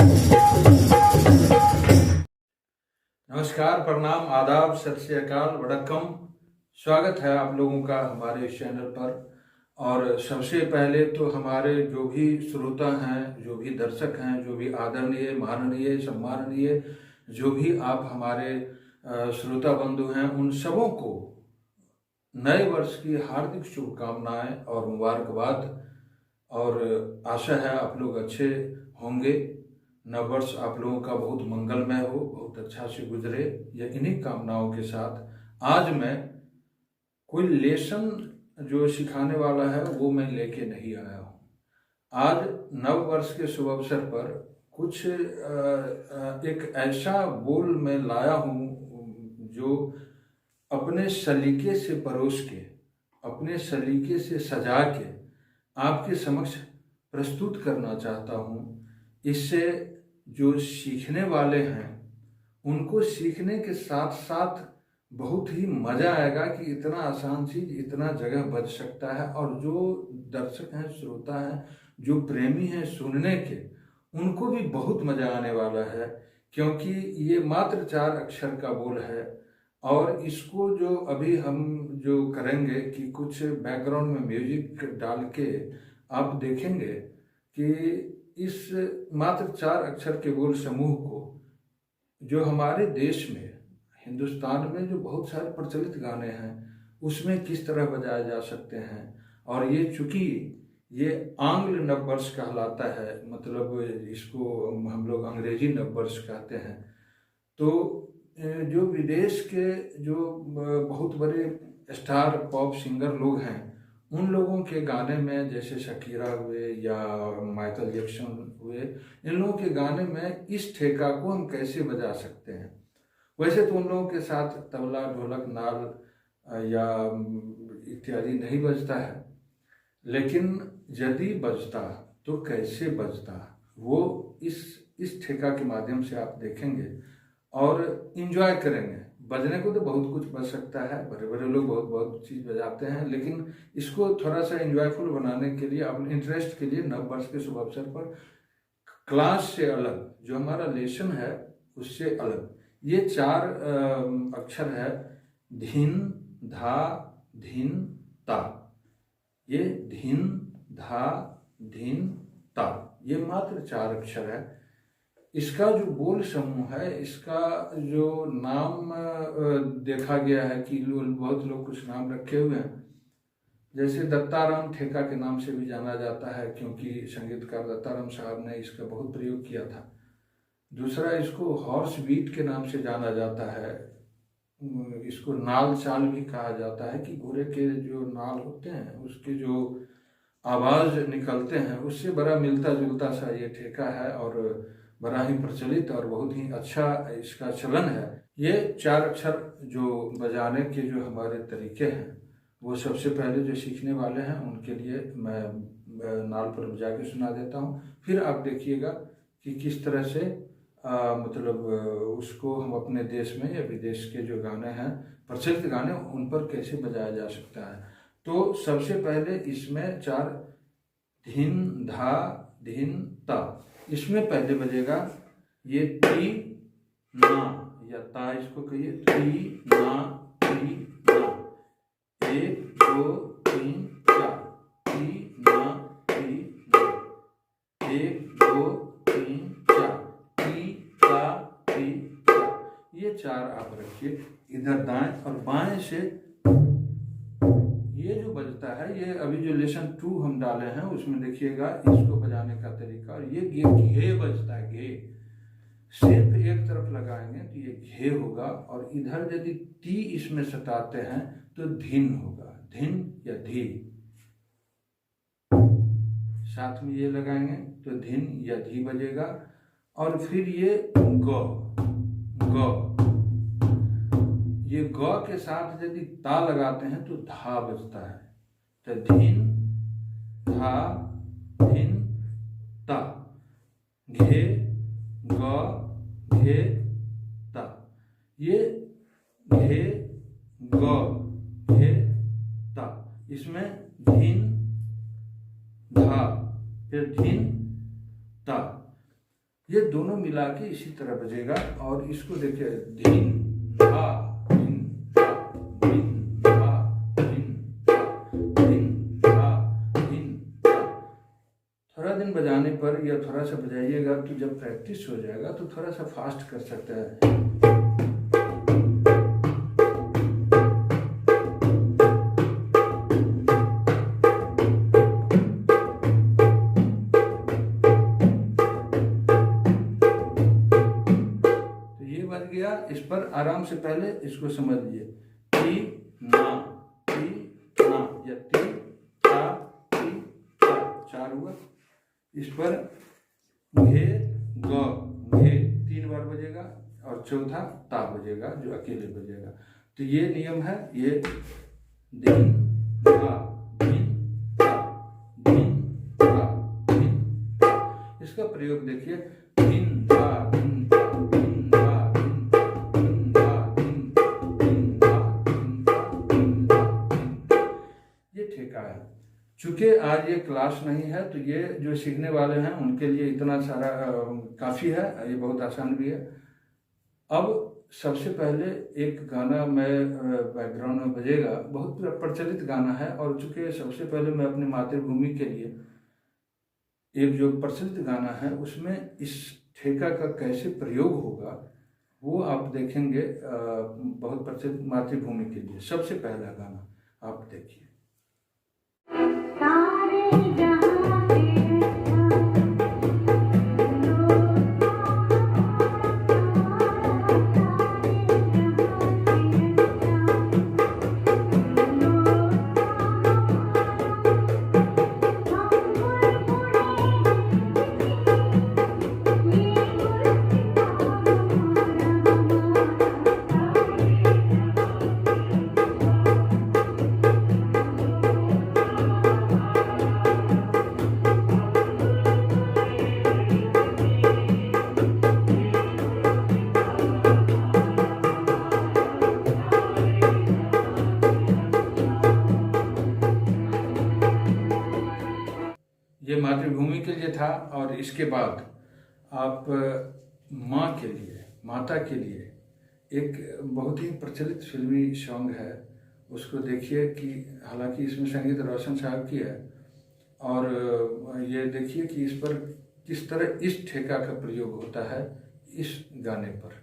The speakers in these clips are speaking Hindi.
नमस्कार, प्रणाम, आदाब, सत श्री अकाल, वड़क्कम। स्वागत है आप लोगों का हमारे इस चैनल पर। और सबसे पहले तो हमारे जो भी श्रोता हैं, जो भी दर्शक हैं, जो भी आदरणीय, माननीय, सम्माननीय, जो भी आप हमारे श्रोता बंधु हैं, उन सबों को नए वर्ष की हार्दिक शुभकामनाएं और मुबारकबाद। और आशा है आप लोग अच्छे होंगे। नव वर्ष आप लोगों का बहुत मंगलमय हो, बहुत अच्छा से गुजरे। या इन्हीं कामनाओं के साथ आज मैं कोई लेसन जो सिखाने वाला है वो मैं लेके नहीं आया हूँ। आज नव वर्ष के शुभ अवसर पर कुछ एक ऐसा बोल मैं लाया हूँ जो अपने सलीके से परोस के, अपने सलीके से सजा के आपके समक्ष प्रस्तुत करना चाहता हूँ। इससे जो सीखने वाले हैं उनको सीखने के साथ साथ बहुत ही मज़ा आएगा कि इतना आसान चीज़ इतना जगह बच सकता है। और जो दर्शक हैं, श्रोता हैं, जो प्रेमी हैं सुनने के, उनको भी बहुत मज़ा आने वाला है, क्योंकि ये मात्र 4 अक्षर का बोल है। और इसको जो अभी हम जो करेंगे कि कुछ बैकग्राउंड में म्यूजिक डाल के आप देखेंगे कि इस मात्र 4 अक्षर के बोल समूह को जो हमारे देश में, हिंदुस्तान में जो बहुत सारे प्रचलित गाने हैं उसमें किस तरह बजाए जा सकते हैं। और ये चूँकि ये आंग्ल नववर्ष कहलाता है, मतलब इसको हम लोग अंग्रेजी नववर्ष कहते हैं, तो जो विदेश के जो बहुत बड़े स्टार पॉप सिंगर लोग हैं उन लोगों के गाने में, जैसे शकीरा हुए या माइकल जैक्सन हुए, इन लोगों के गाने में इस ठेका को हम कैसे बजा सकते हैं। वैसे तो उन लोगों के साथ तबला, ढोलक, नाल या इत्यादि नहीं बजता है, लेकिन यदि बजता तो कैसे बजता, वो इस ठेका के माध्यम से आप देखेंगे और इंजॉय करेंगे। बजने को तो बहुत कुछ बज सकता है, बड़े बड़े लोग बहुत बहुत चीज़ बजाते हैं, लेकिन इसको थोड़ा सा इंजॉयफुल बनाने के लिए, अपने इंटरेस्ट के लिए, नव वर्ष के शुभ अवसर पर क्लास से अलग जो हमारा लेसन है उससे अलग ये 4 अक्षर है। धिन, धा, धिन, ता। ये धिन, धा, धिन, ता, ये मात्र 4 अक्षर है। इसका जो बोल समूह है, इसका जो नाम देखा गया है कि बहुत लोग कुछ नाम रखे हुए हैं, जैसे दत्ताराम ठेका के नाम से भी जाना जाता है, क्योंकि संगीतकार दत्ताराम साहब ने इसका बहुत प्रयोग किया था। दूसरा, इसको हॉर्स बीट के नाम से जाना जाता है। इसको नाल चाल भी कहा जाता है कि घोड़े के जो नाल होते हैं उसके जो आवाज़ निकलते हैं उससे बड़ा मिलता जुलता सा ये ठेका है और बड़ा ही प्रचलित और बहुत ही अच्छा इसका चलन है। ये 4 अक्षर जो बजाने के जो हमारे तरीके हैं, वो सबसे पहले जो सीखने वाले हैं उनके लिए मैं नाल पर बजा के सुना देता हूँ। फिर आप देखिएगा कि किस तरह से मतलब उसको हम अपने देश में या विदेश के जो गाने हैं, प्रचलित गाने, उन पर कैसे बजाया जा सकता है। तो सबसे पहले इसमें 4 धिन, धा, धिन, ता। इसमें पहले बजेगा ये ती, ना या ता, इसको कहिए ती, ना, ती, ना। 1 2 3 4, ती, ना, ती, ना। 1 2 3 4, ती, ता, ती, ता। ये 4 आप रखिए। इधर दाएं और बाएं से ये जो बजता है, ये अभी जो लेसन 2 हम डाले हैं उसमें देखिएगा इसको बजाने का तरीका। और ये घे बजता है, घे सिर्फ एक तरफ लगाएंगे तो ये घे होगा। और इधर यदि ती इसमें सटाते हैं तो धिन होगा, धिन या धी। साथ में ये लगाएंगे तो धिन या धी बजेगा। और फिर ये ग, ये ग के साथ यदि ता लगाते हैं तो धा बजता है। तो धिन, धा, धिन, ता। घे, ग, घे, ता। ये घे, ग, घे, ता। इसमें धिन, धा, फिर धिन, ता। ये दोनों मिला के इसी तरह बजेगा। और इसको देखिए, धीन धा धीन धा धीन धा धीन धा धीन धा धीन धा। थोड़ा दिन बजाने पर या थोड़ा सा बजाइएगा तो जब प्रैक्टिस हो जाएगा तो थोड़ा सा फास्ट कर सकता है। इस पर आराम से पहले इसको समझ लीजिए, ती ना या ती ता ती ता, 4 हुआ। इस पर घे ग घे 3 बार बजेगा और चौथा ता बजेगा जो अकेले बजेगा। तो ये नियम है, ये दिन धा दिन ता दिन धा दिन ता। इसका प्रयोग देखिए, दिन धा दिन ता दिन धा चूँकि आज ये क्लास नहीं है तो ये जो सीखने वाले हैं उनके लिए इतना सारा काफ़ी है, ये बहुत आसान भी है। अब सबसे पहले एक गाना मैं बैकग्राउंड में बजेगा, बहुत प्रचलित गाना है। और चूँकि सबसे पहले मैं अपनी मातृभूमि के लिए एक जो प्रचलित गाना है उसमें इस ठेका का कैसे प्रयोग होगा वो आप देखेंगे। बहुत प्रचलित मातृभूमि के लिए सबसे पहला गाना आप देखिए। ये मातृभूमि के लिए था। और इसके बाद आप माँ के लिए, माता के लिए एक बहुत ही प्रचलित फिल्मी सॉन्ग है, उसको देखिए कि हालांकि इसमें संगीत रोशन साहब की है। और ये देखिए कि इस पर किस तरह इस ठेका का प्रयोग होता है इस गाने पर।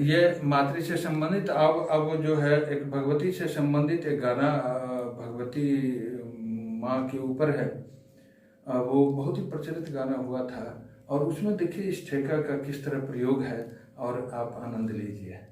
ये मातृ से संबंधित अब जो है एक भगवती से संबंधित एक गाना भगवती माँ के ऊपर है। वो बहुत ही प्रचलित गाना हुआ था और उसमें देखिए इस ठेका का किस तरह प्रयोग है और आप आनंद लीजिए।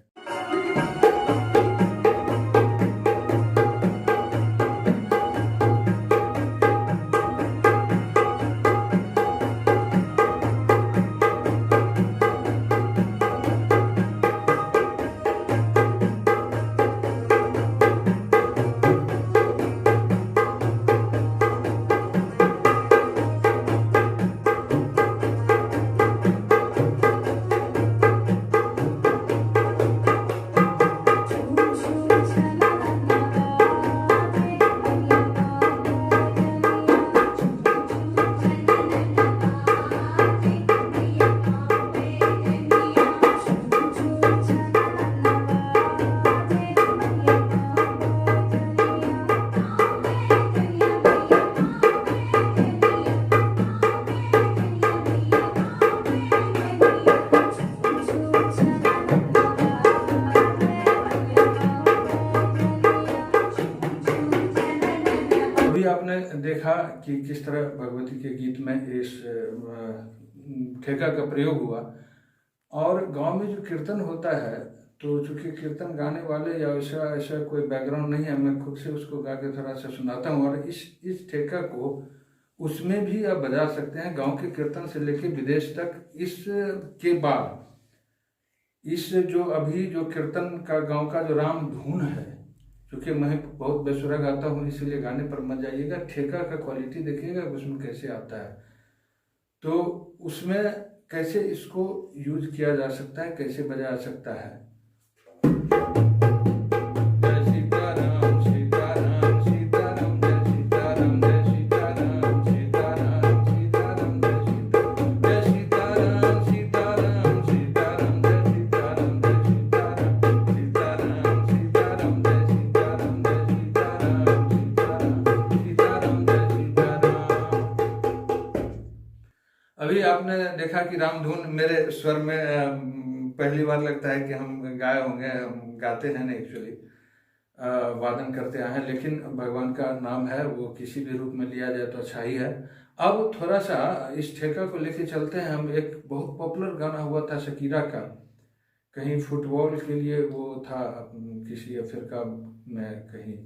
आपने देखा कि किस तरह भगवती के गीत में इस ठेका का प्रयोग हुआ। और गांव में जो कीर्तन होता है, तो चूंकि कीर्तन गाने वाले या ऐसा ऐसा कोई बैकग्राउंड नहीं है, मैं खुद से उसको गा के थोड़ा सा सुनाता हूँ। और इस ठेका को उसमें भी आप बजा सकते हैं, गांव के कीर्तन से लेके विदेश तक। इसके बाद इस जो अभी जो कीर्तन का गांव का जो राम धुन है, क्योंकि मैं बहुत बेसुरा गाता हूँ इसलिए गाने पर मत जाइएगा, ठेका का क्वालिटी देखिएगा उसमें कैसे आता है, तो उसमें कैसे इसको यूज किया जा सकता है, कैसे बजाया सकता है। अभी आपने देखा कि रामधुन मेरे स्वर में पहली बार लगता है कि हम गाए होंगे, हम गाते हैं नहीं, एक्चुअली वादन करते आए हैं, लेकिन भगवान का नाम है, वो किसी भी रूप में लिया जाए तो अच्छा ही है। अब थोड़ा सा इस ठेका को लेके चलते हैं हम। एक बहुत पॉपुलर गाना हुआ था शकीरा का, कहीं फुटबॉल के लिए वो था किसी अफ्रीका में कहीं,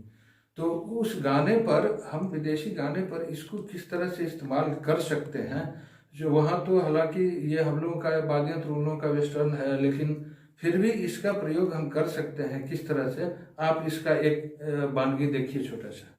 तो उस गाने पर हम विदेशी गाने पर इसको किस तरह से इस्तेमाल कर सकते हैं। जो वहाँ तो हालांकि ये हम लोगों का वाद्ययंत्र उन लोगों का वेस्टर्न है, लेकिन फिर भी इसका प्रयोग हम कर सकते हैं किस तरह से। आप इसका एक वानगी देखिए छोटा सा।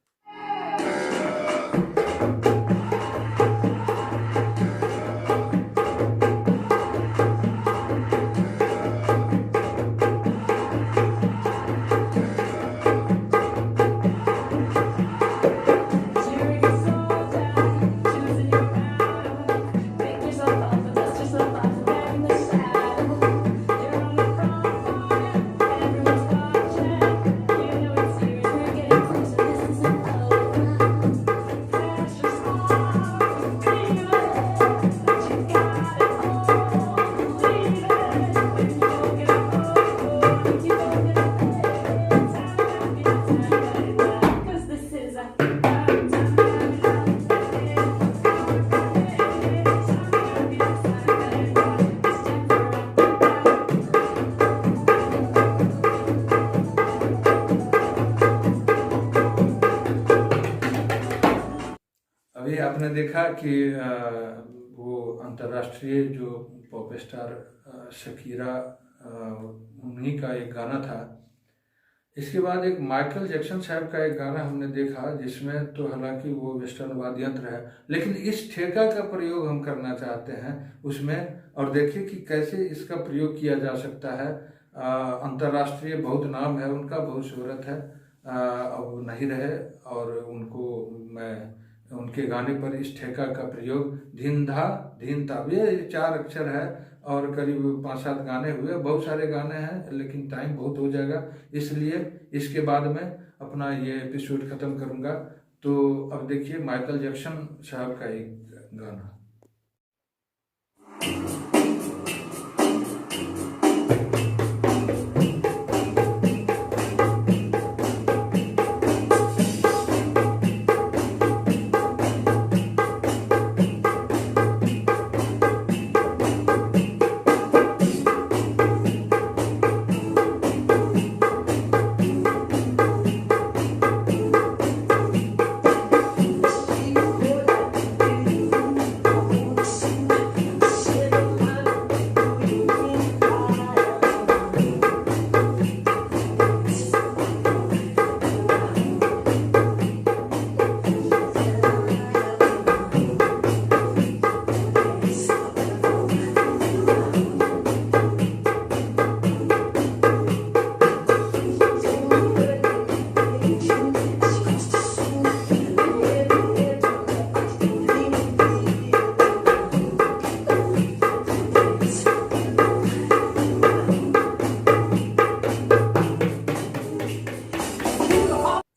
अभी आपने देखा कि वो अंतर्राष्ट्रीय जो पॉप स्टार शकीरा, उन्हीं का एक गाना था। इसके बाद एक माइकल जैक्सन साहब का एक गाना हमने देखा, जिसमें तो हालांकि वो वेस्टर्न वाद्य यंत्र है, लेकिन इस ठेका का प्रयोग हम करना चाहते हैं उसमें। और देखिए कि कैसे इसका प्रयोग किया जा सकता है। अंतर्राष्ट्रीय बहुत नाम है उनका, बहुत शोहरत है, अब नहीं रहे, और उनको मैं उनके गाने पर इस ठेका का प्रयोग धीन धा धीन ता, ये 4 अक्षर है, और करीब 5-7 गाने हुए। बहुत सारे गाने हैं लेकिन टाइम बहुत हो जाएगा, इसलिए इसके बाद में अपना ये एपिसोड ख़त्म करूँगा। तो अब देखिए माइकल जैक्सन साहब का एक गाना।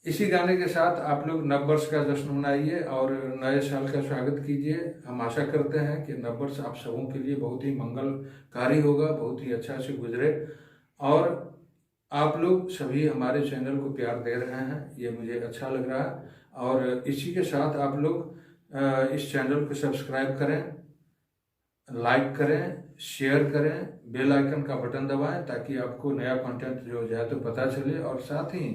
इसी गाने के साथ आप लोग नववर्ष का जश्न मनाइए और नए साल का स्वागत कीजिए। हम आशा करते हैं कि नववर्ष आप सबों के लिए बहुत ही मंगलकारी होगा, बहुत ही अच्छा से गुजरे, और आप लोग सभी हमारे चैनल को प्यार दे रहे हैं, ये मुझे अच्छा लग रहा है। और इसी के साथ आप लोग इस चैनल को सब्सक्राइब करें लाइक करें, शेयर करें, बेल आइकन का बटन दबाएं ताकि आपको नया कंटेंट जो हो जाए तो पता चले। और साथ ही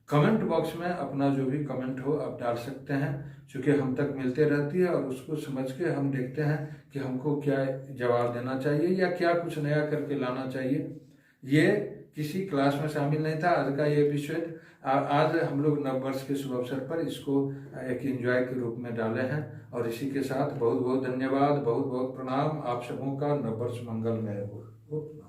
कमेंट बॉक्स में अपना जो भी कमेंट हो आप डाल सकते हैं, क्योंकि हम तक मिलते रहती है और उसको समझ के हम देखते हैं कि हमको क्या जवाब देना चाहिए या क्या कुछ नया करके लाना चाहिए। ये किसी क्लास में शामिल नहीं था आज का ये एपिसोड। आज हम लोग नववर्ष के शुभ अवसर पर इसको एक एंजॉय के रूप में डाले हैं। और इसी के साथ बहुत बहुत धन्यवाद, बहुत बहुत प्रणाम। आप सबों का नववर्ष मंगलमय हो।